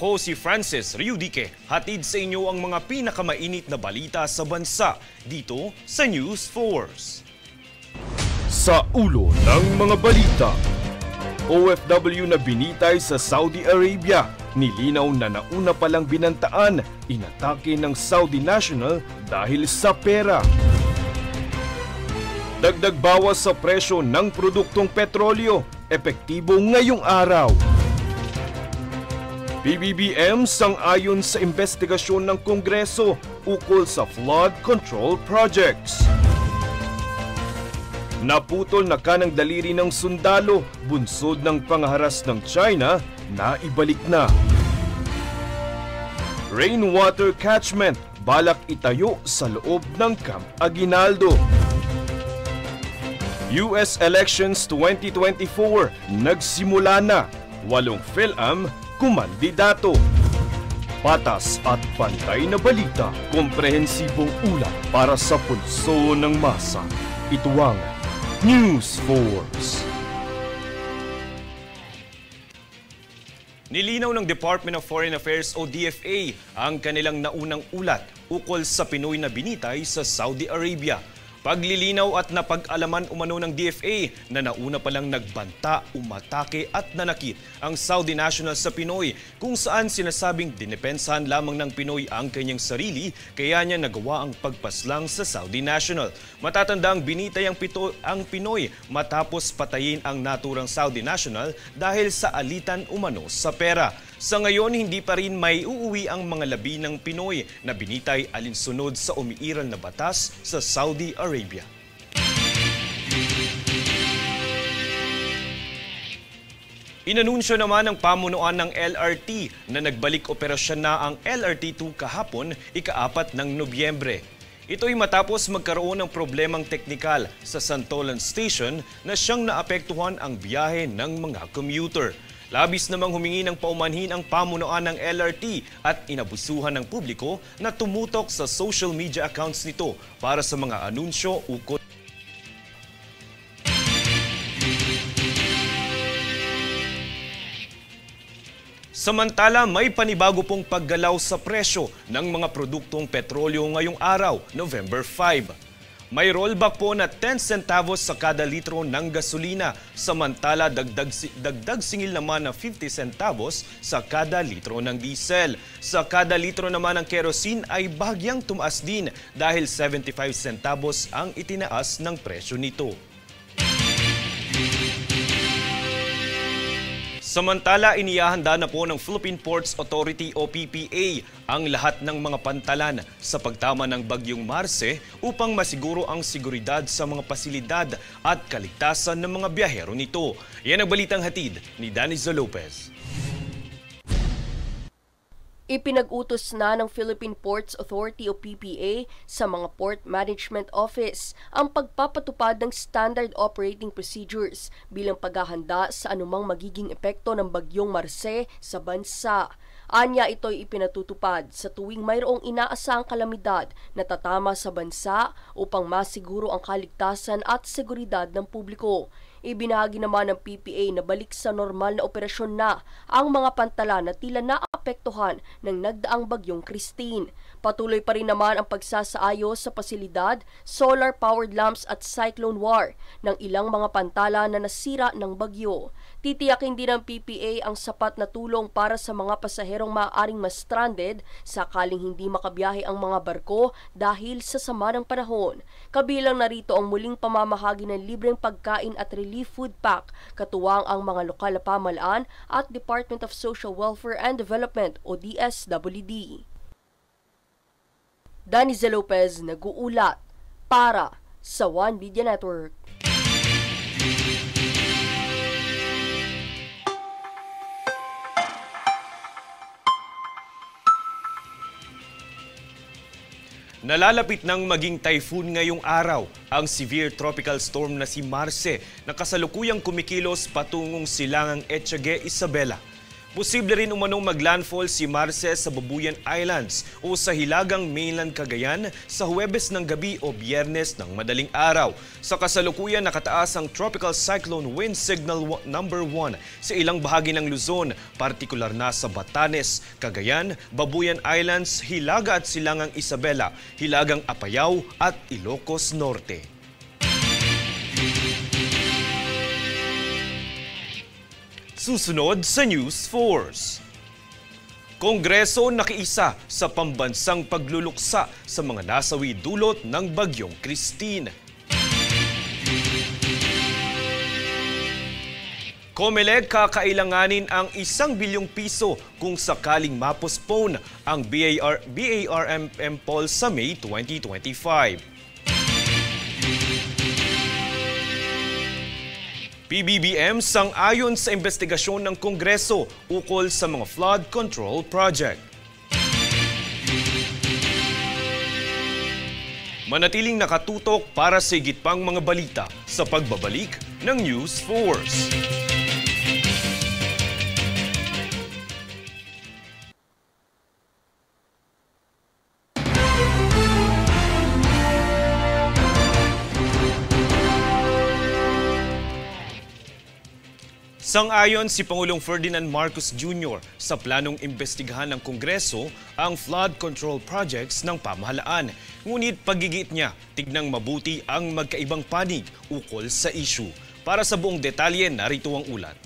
Ako si Francis Riudique. Hatid sa inyo ang mga pinakamainit na balita sa bansa dito sa News Force. Sa ulo ng mga balita, OFW na binitay sa Saudi Arabia. Nilinaw na nauna palang binantaan, inatake ng Saudi national dahil sa pera. Dagdag bawas sa presyo ng produktong petrolyo, epektibo ngayong araw. PBBM sang-ayon sa investigasyon ng Kongreso ukol sa flood control projects. Naputol na kanang daliri ng sundalo, bunsod ng pangaharas ng China, na ibalik na. Rainwater catchment, balak itayo sa loob ng Camp Aguinaldo. US Elections 2024, nagsimula na. 8 PhilAm, kumandidato. Patas at pantay na balita, komprehensibong ulat para sa pulso ng masa. Ito ang News Force. Nilinaw ng Department of Foreign Affairs o DFA ang kanilang naunang ulat ukol sa Pinoy na binitay sa Saudi Arabia. Paglilinaw at napag-alaman umano ng DFA na nauna palang nagbanta, umatake at nanakit ang Saudi national sa Pinoy, kung saan sinasabing dinepensahan lamang ng Pinoy ang kanyang sarili kaya niya nagawa ang pagpaslang sa Saudi national. Matatandang binitay ang Pinoy matapos patayin ang naturang Saudi national dahil sa alitan umano sa pera. Sa ngayon, hindi pa rin may uuwi ang mga labi ng Pinoy na binitay alinsunod sa umiiral na batas sa Saudi Arabia. Inanunsyo naman ng pamunuan ng LRT na nagbalik operasyon na ang LRT2 kahapon, ika-4 ng Nobyembre. Ito'y matapos magkaroon ng problemang teknikal sa Santolan Station na siyang naapektuhan ang biyahe ng mga commuter. Labis namang humingi ng paumanhin ang pamunuan ng LRT at inabusuhan ng publiko na tumutok sa social media accounts nito para sa mga anunsyo ukol. Samantala, may panibago pong paggalaw sa presyo ng mga produktong petrolyo ngayong araw, November 5. May rollback po na 10 centavos sa kada litro ng gasolina, samantala dagdag singil naman na 50 centavos sa kada litro ng diesel. Sa kada litro naman ng kerosene ay bahagyang tumaas din dahil 75 centavos ang itinaas ng presyo nito. Samantala, inihahanda na po ng Philippine Ports Authority o PPA ang lahat ng mga pantalan sa pagtama ng Bagyong Marce upang masiguro ang seguridad sa mga pasilidad at kaligtasan ng mga biyahero nito. Yan ang balitang hatid ni Danizo Lopez. Ipinag-utos na ng Philippine Ports Authority o PPA sa mga Port Management Office ang pagpapatupad ng Standard Operating Procedures bilang paghahanda sa anumang magiging epekto ng Bagyong Marce sa bansa. Anya, ito'y ipinatutupad sa tuwing mayroong inaasahang kalamidad na tatama sa bansa upang masiguro ang kaligtasan at seguridad ng publiko. Ibinahagi naman ng PPA na balik sa normal na operasyon na ang mga pantalan na tila naapektuhan ng nagdaang Bagyong Christine. Patuloy pa rin naman ang pagsasaayos sa pasilidad, solar-powered lamps at cyclone war ng ilang mga pantala na nasira ng bagyo. Titiyakin din ng PPA ang sapat na tulong para sa mga pasaherong maaaring ma-stranded sakaling hindi makabiyahe ang mga barko dahil sa sama ng panahon. Kabilang narito ang muling pamamahagi ng libreng pagkain at relief food pack, katuwang ang mga lokal na pamahalaan at Department of Social Welfare and Development o DSWD. Danizo Lopez, nag-uulat para sa One Media Network. Nalalapit ng maging typhoon ngayong araw ang severe tropical storm na si Marce na kasalukuyang kumikilos patungong silangang Etiague, Isabela. Posible rin umanong maglandfall si Marces sa Babuyan Islands o sa hilagang mainland Cagayan sa Huwebes ng gabi o Biyernes ng madaling araw. Sa kasalukuyan, nakataas ang Tropical Cyclone Wind Signal number 1 sa ilang bahagi ng Luzon, partikular na sa Batanes, Cagayan, Babuyan Islands, Hilaga at Silangang Isabela, Hilagang Apayao at Ilocos Norte. Susunod sa News Force. Kongreso nakiisa sa pambansang pagluluksa sa mga nasawi dulot ng Bagyong Christine. COMELEC kakailanganin ang 1 bilyong piso kung sakaling ma-postpone ang BARMM poll sa May 2025. PBBM sang-ayon sa investigasyon ng Kongreso ukol sa mga flood control project. Manatiling nakatutok para sa higit pang mga balita sa pagbabalik ng News Force. Sang-ayon si Pangulong Ferdinand Marcos Jr. sa planong imbestigahan ng Kongreso ang flood control projects ng pamahalaan. Ngunit pagigit niya, tignang mabuti ang magkaibang panig ukol sa issue. Para sa buong detalye, narito ang ulat.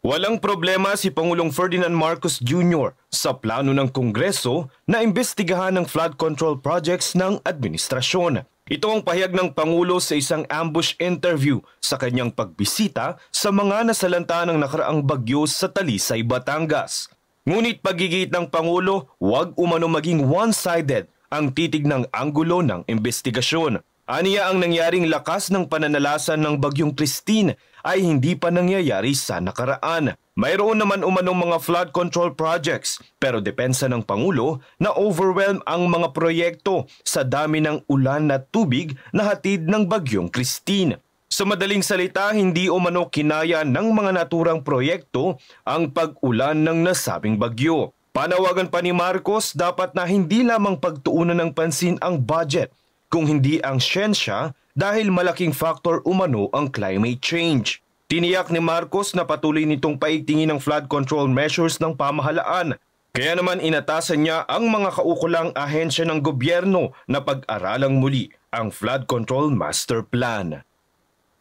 Walang problema si Pangulong Ferdinand Marcos Jr. sa plano ng Kongreso na imbestigahan ang flood control projects ng administrasyon. Ito ang pahayag ng Pangulo sa isang ambush interview sa kanyang pagbisita sa mga nasalanta ng nakaraang bagyo sa Talisay, Batangas. Ngunit pagigit ng Pangulo, huwag umano maging one-sided ang titig ng anggulo ng investigasyon. Aniya ang nangyaring lakas ng pananalasan ng Bagyong Christine ay hindi pa nangyayari sa nakaraan. Mayroon naman umanong mga flood control projects pero depensa ng Pangulo na overwhelm ang mga proyekto sa dami ng ulan na tubig na hatid ng Bagyong Christine. Sa madaling salita, hindi umano kinaya ng mga naturang proyekto ang pag-ulan ng nasabing bagyo. Panawagan pa ni Marcos, dapat na hindi lamang pagtuunan ng pansin ang budget kung hindi ang siyensya dahil malaking factor umano ang climate change. Tiniyak ni Marcos na patuloy nitong paigtingin ang flood control measures ng pamahalaan. Kaya naman inatasan niya ang mga kaukulang ahensya ng gobyerno na pag-aralang muli ang flood control master plan.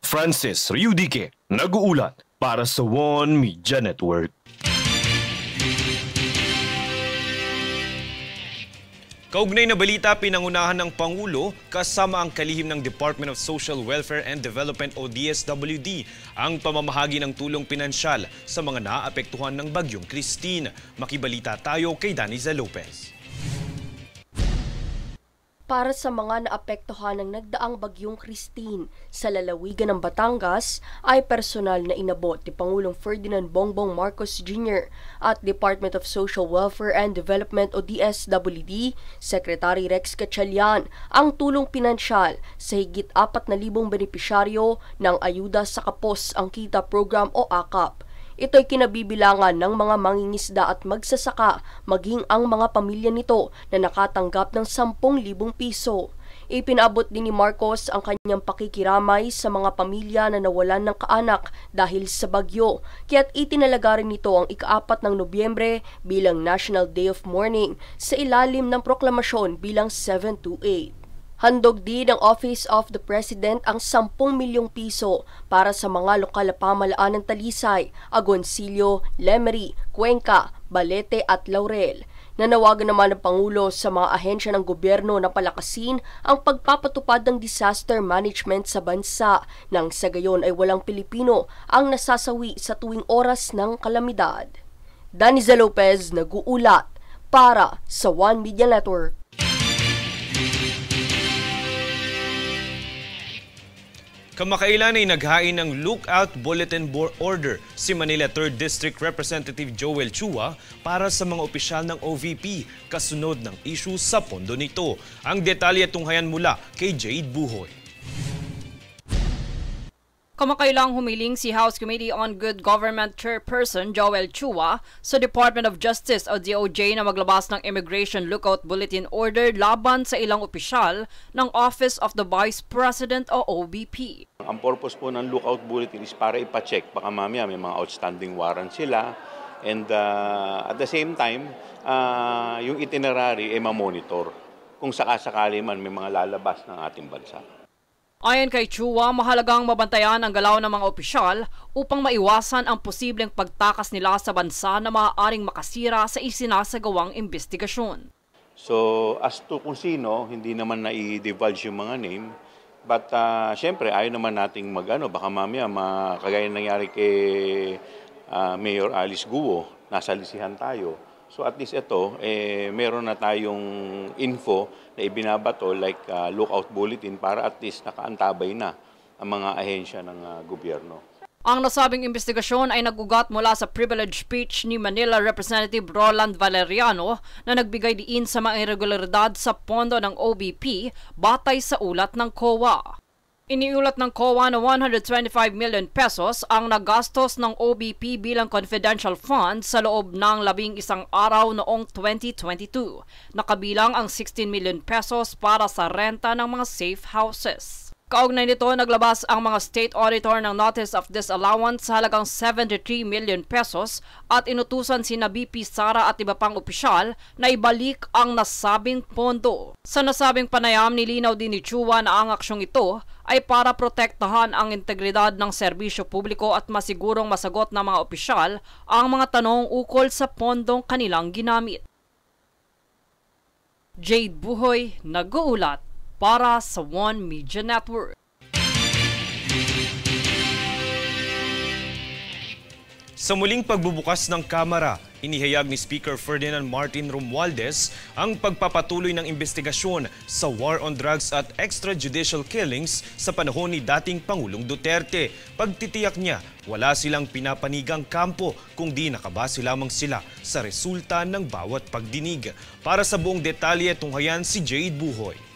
Francis Riudique, nag-uulat para sa One Media Network. Kaugnay na balita, pinangunahan ng Pangulo kasama ang kalihim ng Department of Social Welfare and Development o DSWD ang pamamahagi ng tulong pinansyal sa mga naapektuhan ng Bagyong Christine. Makibalita tayo kay Daniza Lopez. Para sa mga naapektuhan ng nagdaang Bagyong Christine sa lalawigan ng Batangas ay personal na inabot ni Pangulong Ferdinand Bongbong Marcos Jr. at Department of Social Welfare and Development o DSWD, Secretary Rex Gatchalian ang tulong pinansyal sa higit 4,000 benepisyaryo ng Ayuda sa Kapos ang Kita Program o AKAP. Ito'y kinabibilangan ng mga mangingisda at magsasaka, maging ang mga pamilya nito na nakatanggap ng 10,000 piso. Ipinabot din ni Marcos ang kanyang pakikiramay sa mga pamilya na nawalan ng kaanak dahil sa bagyo, kaya't itinalaga rin nito ang ika-4 ng Nobyembre bilang National Day of Mourning sa ilalim ng proklamasyon bilang 728. Handog din ng Office of the President ang 10 milyong piso para sa mga lokal na pamahalaan ng Talisay, Agoncillo, Lemery, Cuenca, Balete at Laurel. Nanawagan naman ng Pangulo sa mga ahensya ng gobyerno na palakasin ang pagpapatupad ng disaster management sa bansa nang sa gayon ay walang Pilipino ang nasasawi sa tuwing oras ng kalamidad. Daniza Lopez, nag-uulat para sa One Media Network. Kamakailan ay naghain ng lookout bulletin board order si Manila 3rd District Representative Joel Chua para sa mga opisyal ng OVP kasunod ng issue sa pondo nito. Ang detalye tunghayan mula kay Jade Buhoy. Kamakailang humiling si House Committee on Good Government Chairperson Joel Chua sa Department of Justice o DOJ na maglabas ng Immigration Lookout Bulletin Order laban sa ilang opisyal ng Office of the Vice President o OVP. Ang purpose po ng Lookout Bulletin is para ipacheck, baka mamaya may mga outstanding warrant sila, and at the same time, yung itinerary ay mamonitor kung sakasakali man may mga lalabas ng ating bansa. Ayon kay Chua, mahalagang mabantayan ang galaw ng mga opisyal upang maiwasan ang posibleng pagtakas nila sa bansa na maaaring makasira sa isinasagawang investigasyon. So as to kung sino, hindi naman na-divulge yung mga name, but syempre ayaw naman nating baka mamaya kagaya nangyari kay Mayor Alice Guo, nasa lisihan tayo. So at least ito, meron na tayong info na ibinabato like lookout bulletin para at least nakaantabay na ang mga ahensya ng gobyerno. Ang nasabing investigasyon ay nagugat mula sa privilege speech ni Manila Representative Roland Valeriano na nagbigay diin sa mga irregularidad sa pondo ng OVP batay sa ulat ng COA. Iniulat ng COA na 125 million pesos ang nagastos ng OVP bilang confidential fund sa loob ng 11 araw noong 2022. Nakabilang ang 16 million pesos para sa renta ng mga safe houses. Kaugnay nito, naglabas ang mga state auditor ng notice of disallowance sa halagang 73 million pesos at inutusan sina BP Sara at iba pang opisyal na ibalik ang nasabing pondo. Sa nasabing panayam, nilinaw din ni Chua na ang aksyong ito ay para protektahan ang integridad ng serbisyo publiko at masigurong masagot ng mga opisyal ang mga tanong ukol sa pondong kanilang ginamit. Jade Buhoy, nag-uulat para sa One Media Network. Sa muling pagbubukas ng Kamara, inihayag ni Speaker Ferdinand Martin Romualdez ang pagpapatuloy ng investigasyon sa war on drugs at extrajudicial killings sa panahon ni dating Pangulong Duterte. Pagtitiyak niya, wala silang pinapanigang kampo kung di nakabase lamang sila sa resulta ng bawat pagdinig. Para sa buong detalye, tunghayan si Jade Buhoy.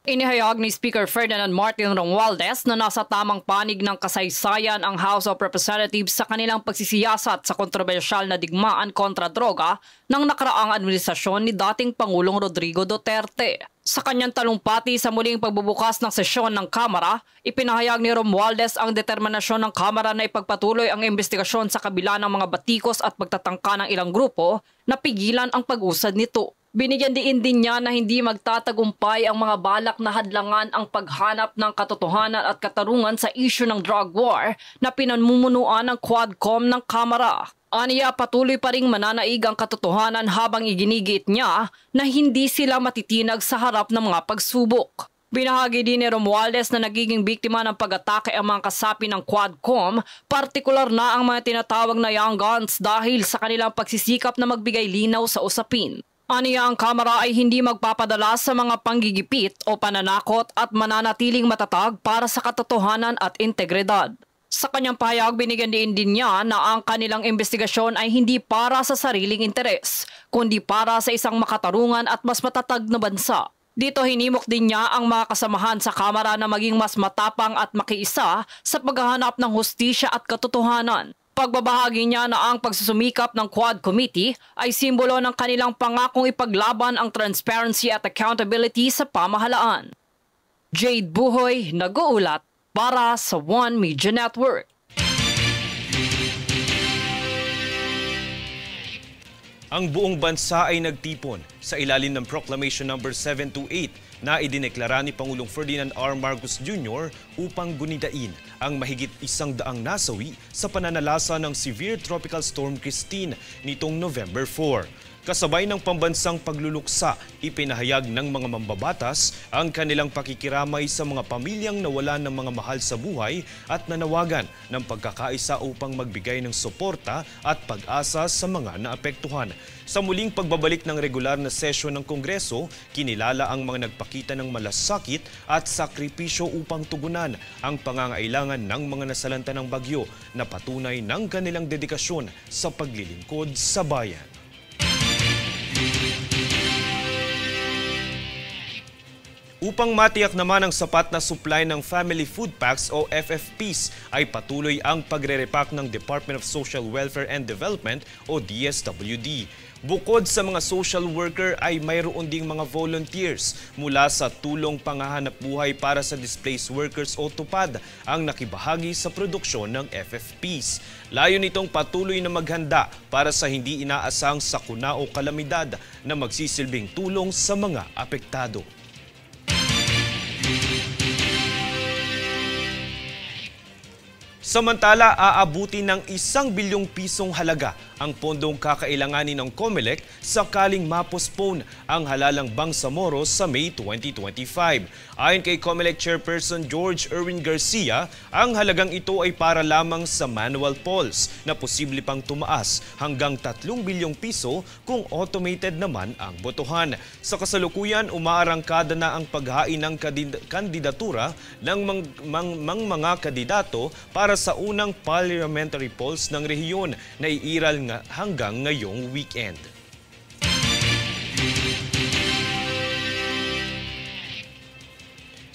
Inihayag ni Speaker Ferdinand Martin Romualdez na nasa tamang panig ng kasaysayan ang House of Representatives sa kanilang pagsisiyasat sa kontrobersyal na digmaan kontra droga ng nakaraang administrasyon ni dating Pangulong Rodrigo Duterte. Sa kanyang talumpati sa muling pagbubukas ng sesyon ng Kamara, ipinahayag ni Romualdez ang determinasyon ng Kamara na ipagpatuloy ang investigasyon sa kabila ng mga batikos at pagtatangka ng ilang grupo na pigilan ang pag-usad nito. Binigyan din niya na hindi magtatagumpay ang mga balak na hadlangan ang paghanap ng katotohanan at katarungan sa isyu ng drug war na pinanmumunuan ng Quadcom ng Kamara. Aniya, patuloy pa ring mananaig ang katotohanan habang iginigit niya na hindi sila matitinag sa harap ng mga pagsubok. Binahagi din ni Romualdez na nagiging biktima ng pag-atake ang mga kasapi ng Quadcom, partikular na ang mga tinatawag na young guns dahil sa kanilang pagsisikap na magbigay linaw sa usapin. Aniya, ang Kamara ay hindi magpapadala sa mga panggigipit o pananakot at mananatiling matatag para sa katotohanan at integridad. Sa kanyang pahayag, binigyan din niya na ang kanilang investigasyon ay hindi para sa sariling interes, kundi para sa isang makatarungan at mas matatag na bansa. Dito hinimok din niya ang mga kasamahan sa Kamara na maging mas matapang at makiisa sa paghahanap ng hustisya at katotohanan. Pagbabahagi niya na ang pagsusumikap ng Quad Committee ay simbolo ng kanilang pangakong ipaglaban ang transparency at accountability sa pamahalaan. Jade Buhoy, nag-uulat para sa One Media Network. Ang buong bansa ay nagtipon sa ilalim ng Proclamation No. 728 na idineklara ni Pangulong Ferdinand R. Marcos Jr. upang gunidain ang mahigit 100 nasawi sa pananalasa ng Severe Tropical Storm Christine nitong November 4. Kasabay ng pambansang pagluluksa, ipinahayag ng mga mambabatas ang kanilang pakikiramay sa mga pamilyang nawalan ng mga mahal sa buhay at nanawagan ng pagkakaisa upang magbigay ng suporta at pag-asa sa mga naapektuhan. Sa muling pagbabalik ng regular na sesyon ng Kongreso, kinilala ang mga nagpakita ng malasakit at sakripisyo upang tugunan ang pangangailangan ng mga nasalanta ng bagyo na patunay ng kanilang dedikasyon sa paglilingkod sa bayan. Upang matiyak naman ang sapat na supply ng Family Food Packs o FFPs ay patuloy ang pagre-repack ng Department of Social Welfare and Development o DSWD. Bukod sa mga social worker ay mayroon ding mga volunteers mula sa Tulong Panghahanap Buhay para sa Displaced Workers o TUPAD ang nakibahagi sa produksyon ng FFPs. Layo nitong patuloy na maghanda para sa hindi inaasang sakuna o kalamidad na magsisilbing tulong sa mga apektado. Samantala, aabuti ng 1 bilyong pisong halaga ang pondong kakailanganin ng COMELEC sakaling ma-postpone ang halalang Bangsamoro sa May 2025. Ayon kay COMELEC Chairperson George Erwin Garcia, ang halagang ito ay para lamang sa manual polls na posible pang tumaas hanggang 3 bilyong piso kung automated naman ang botohan. Sa kasalukuyan, umaarangkada na ang paghain ng kandidatura ng mga kandidato para sa unang parliamentary polls ng rehiyon na iiral hanggang ngayong weekend.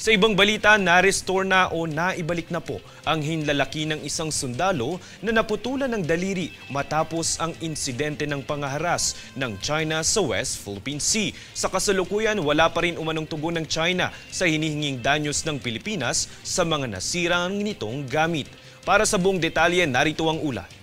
Sa ibang balita, na-restore na o naibalik na po ang hinlalaki ng isang sundalo na naputulan ng daliri matapos ang insidente ng pangaharas ng China sa West Philippine Sea. Sa kasalukuyan, wala pa rin umanong tugon ng China sa hinihinging danyos ng Pilipinas sa mga nasirang nitong gamit. Para sa buong detalye, narito ang ulat.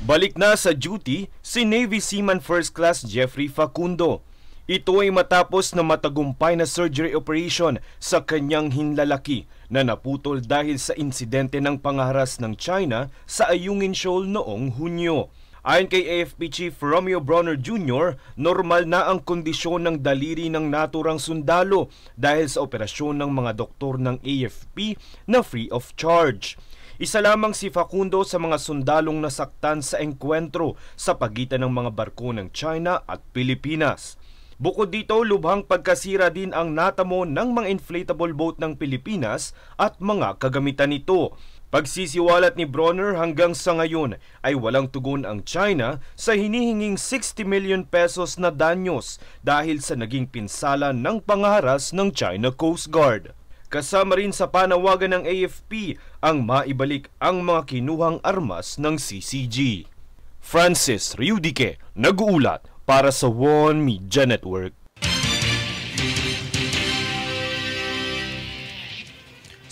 Balik na sa duty si Navy Seaman First Class Jeffrey Facundo. Ito ay matapos na matagumpay na surgery operation sa kanyang hinlalaki na naputol dahil sa insidente ng pangaharas ng China sa Ayungin Shoal noong Hunyo. Ayon kay AFP Chief Romeo Bronner Jr., normal na ang kondisyon ng daliri ng naturang sundalo dahil sa operasyon ng mga doktor ng AFP na free of charge. Isa lamang si Facundo sa mga sundalong nasaktan sa engkwentro sa pagitan ng mga barko ng China at Pilipinas. Bukod dito, lubhang pagkasira din ang natamo ng mga inflatable boat ng Pilipinas at mga kagamitan nito. Pagsisiwalat ni Bronner, hanggang sa ngayon ay walang tugon ang China sa hinihinging 60 million pesos na danyos dahil sa naging pinsala ng pangaharas ng China Coast Guard. Kasama rin sa panawagan ng AFP ang maibalik ang mga kinuhang armas ng CCG. Francis Riudique, nag-uulat para sa One Media Network.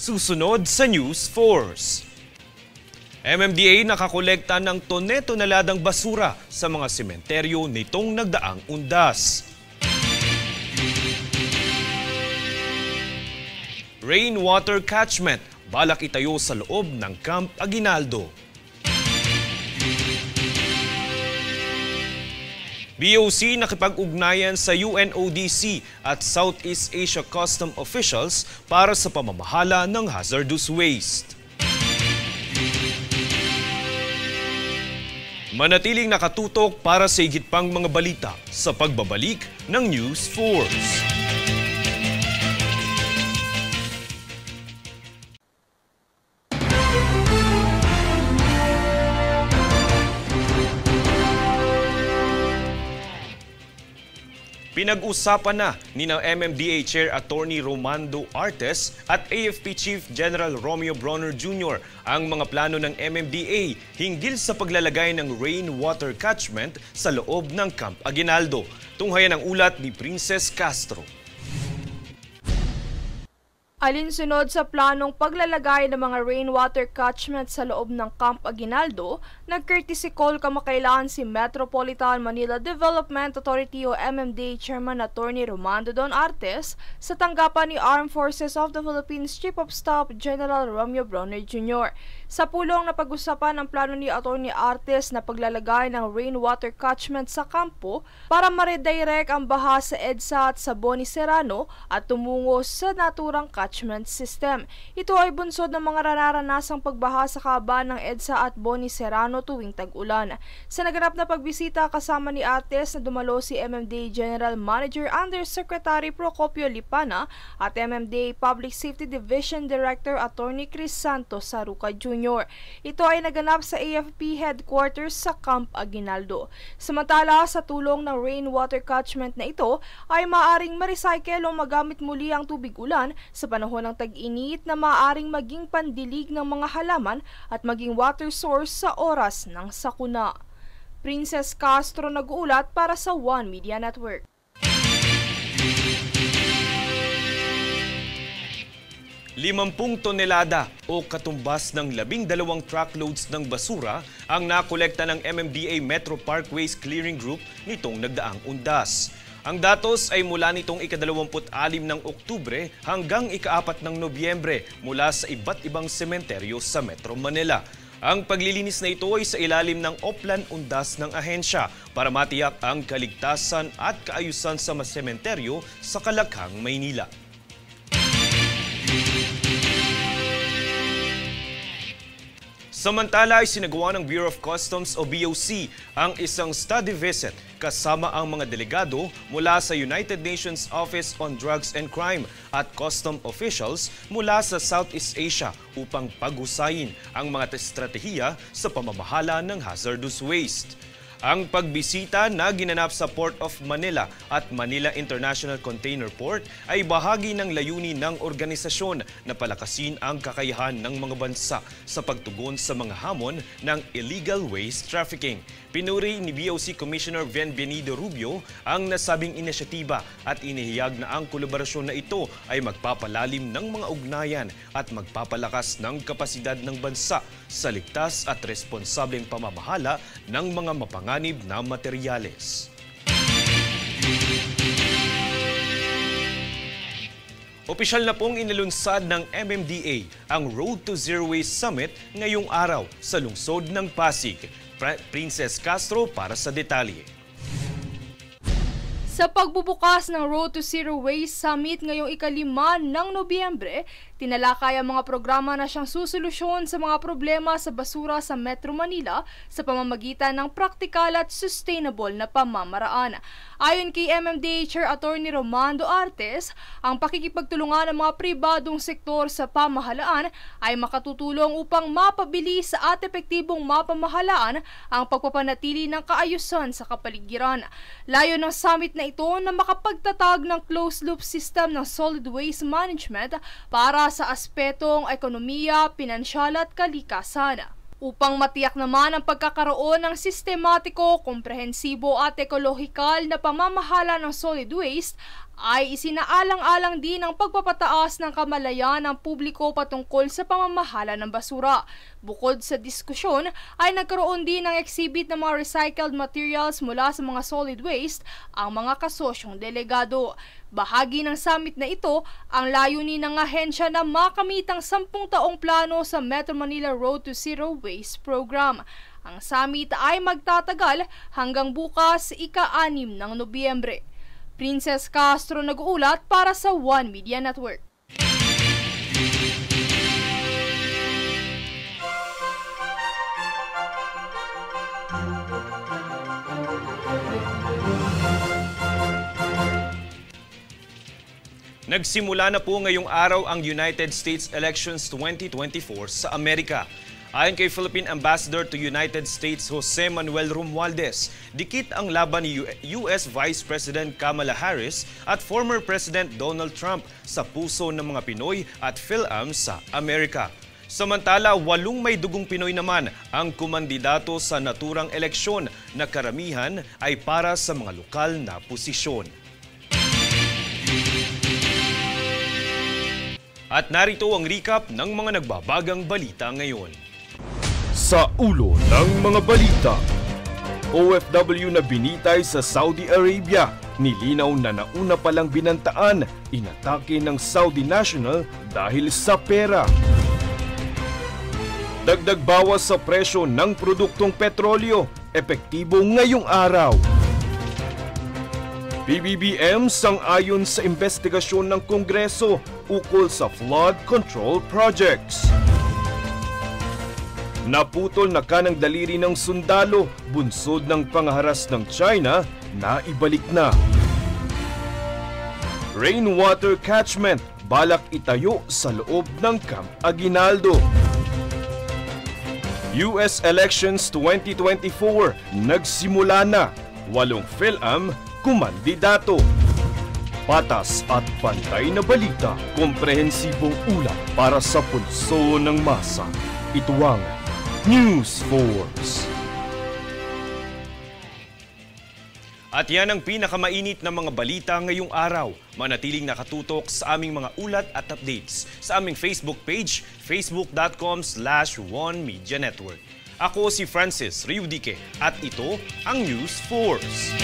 Susunod sa News Force. MMDA nakakolekta ng tone-toneladang basura sa mga sementeryo nitong nagdaang undas. Rainwater catchment, balak itayo sa loob ng Camp Aguinaldo. BOC nakipag-ugnayan sa UNODC at Southeast Asia Custom officials para sa pamamahala ng hazardous waste. Manatiling nakatutok para sa higit pang mga balita sa pagbabalik ng News Force. Pinag-usapan na ni MMDA Chair Attorney Romando Artes at AFP Chief General Romeo Bronner Jr. ang mga plano ng MMDA hinggil sa paglalagay ng rainwater catchment sa loob ng Camp Aguinaldo. Tunghayan ang ulat ni Princess Castro. Alinsunod sa planong paglalagay ng mga rainwater catchment sa loob ng Camp Aguinaldo, nag-courtesy call kamakailan si Metropolitan Manila Development Authority o MMDA Chairman Attorney Romando Don Artes sa tanggapan ni Armed Forces of the Philippines Chief of Staff General Romeo Bronner Jr. Sa pulong na pag-usapan ang plano ni Attorney Artes na paglalagay ng rainwater catchment sa kampo para ma-redirect ang baha sa EDSA at sa Boni Serrano at tumungo sa naturang catchment system. Ito ay bunsod ng mga naranasang pagbaha sa kahabaan ng EDSA at Boni Serrano tuwing tag-ulan. Sa naganap na pagbisita kasama ni Artes na dumalo si MMDA General Manager Undersecretary Procopio Lipana at MMDA Public Safety Division Director Attorney Chris Santos Saruca Jr. Jr. Ito ay naganap sa AFP headquarters sa Camp Aguinaldo. Samantala, sa tulong ng rainwater catchment na ito ay maaaring ma-recycle o magamit muli ang tubig ulan sa panahon ng tag-init na maaaring maging pandilig ng mga halaman at maging water source sa oras ng sakuna. Princess Castro nag-uulat para sa One Media Network. 50 tonelada o katumbas ng 12 truckloads ng basura ang nakolekta ng MMDA Metro Parkways Clearing Group nitong nagdaang undas. Ang datos ay mula nitong ika-26 ng Oktubre hanggang ika-4 ng Nobyembre mula sa iba't ibang sementeryo sa Metro Manila. Ang paglilinis na ito ay sa ilalim ng Oplan Undas ng ahensya para matiyak ang kaligtasan at kaayusan sa mga sementeryo sa Kalakhang, Maynila. Samantala ay sinagawa ng Bureau of Customs o BOC ang isang study visit kasama ang mga delegado mula sa United Nations Office on Drugs and Crime at custom officials mula sa Southeast Asia upang paghusayin ang mga estratehiya sa pamamahala ng hazardous waste. Ang pagbisita na ginanap sa Port of Manila at Manila International Container Port ay bahagi ng layunin ng organisasyon na palakasin ang kakayahan ng mga bansa sa pagtugon sa mga hamon ng illegal waste trafficking. Pinuri ni BOC Commissioner Bienvenido Rubio ang nasabing inisyatiba at inihayag na ang kolaborasyon na ito ay magpapalalim ng mga ugnayan at magpapalakas ng kapasidad ng bansa sa ligtas at responsableng pamamahala ng mga mapanganib na materyales. Opisyal na pong inilunsad ng MMDA ang Road to Zero Waste Summit ngayong araw sa lungsod ng Pasig. Princess Castro para sa detalye. Sa pagbubukas ng Road to Zero Waste Summit ngayong ika-5 ng Nobyembre, tinalakay ang mga programa na siyang susolusyon sa mga problema sa basura sa Metro Manila sa pamamagitan ng praktikal at sustainable na pamamaraan. Ayon kay MMDA Chair Attorney Romando Artes, ang pakikipagtulungan ng mga pribadong sektor sa pamahalaan ay makatutulong upang mapabilis at epektibong mapamahalaan ang pagpapanatili ng kaayusan sa kapaligiran. Layo ng summit na ito na makapagtatag ng closed-loop system ng solid waste management para sa aspetong ekonomiya, pinansyal at kalikasan. Upang matiyak naman ang pagkakaroon ng sistematiko, komprehensibo at ekologikal na pamamahala ng solid waste, ay isinaalang-alang din ang pagpapataas ng kamalayan ng publiko patungkol sa pamamahala ng basura. Bukod sa diskusyon, ay nagkaroon din ng exhibit ng mga recycled materials mula sa mga solid waste ang mga kasosyong delegado. Bahagi ng summit na ito ang layunin ng ahensya na makamit ang 10 taong plano sa Metro Manila Road to Zero Waste Program. Ang summit ay magtatagal hanggang bukas ika-6 ng Nobyembre. Princess Castro nag-uulat para sa One Media Network. Nagsimula na po ngayong araw ang United States Elections 2024 sa Amerika. Ayon kay Philippine Ambassador to United States Jose Manuel Romualdez, dikit ang laban ni US Vice President Kamala Harris at former President Donald Trump sa puso ng mga Pinoy at PhilAm sa Amerika. Samantala, 8 may dugong Pinoy naman ang kumandidato sa naturang eleksyon na karamihan ay para sa mga lokal na posisyon. At narito ang recap ng mga nagbabagang balita ngayon. Sa ulo ng mga balita, OFW na binitay sa Saudi Arabia, nilinaw na nauna palang binantaan, inatake ng Saudi national dahil sa pera. Dagdag bawas sa presyo ng produktong petrolyo, epektibo ngayong araw. PBBM sang-ayon sa investigasyon ng Kongreso ukol sa flood control projects. Naputol na kanang daliri ng sundalo, bunsod ng pangaharas ng China, na ibalik na. Rainwater catchment, balak itayo sa loob ng Camp Aguinaldo. US Elections 2024 nagsimula na. 8 PhilAm kumandidato. Patas at pantay na balita, komprehensibong ulat para sa pulso ng masa. Ito ang News Force. At yan ang pinakamainit na mga balita ngayong araw. Manatiling nakatutok sa aming mga ulat at updates sa aming Facebook page, facebook.com/OneMediaNetwork. Ako si Francis Riudique at ito ang News Force.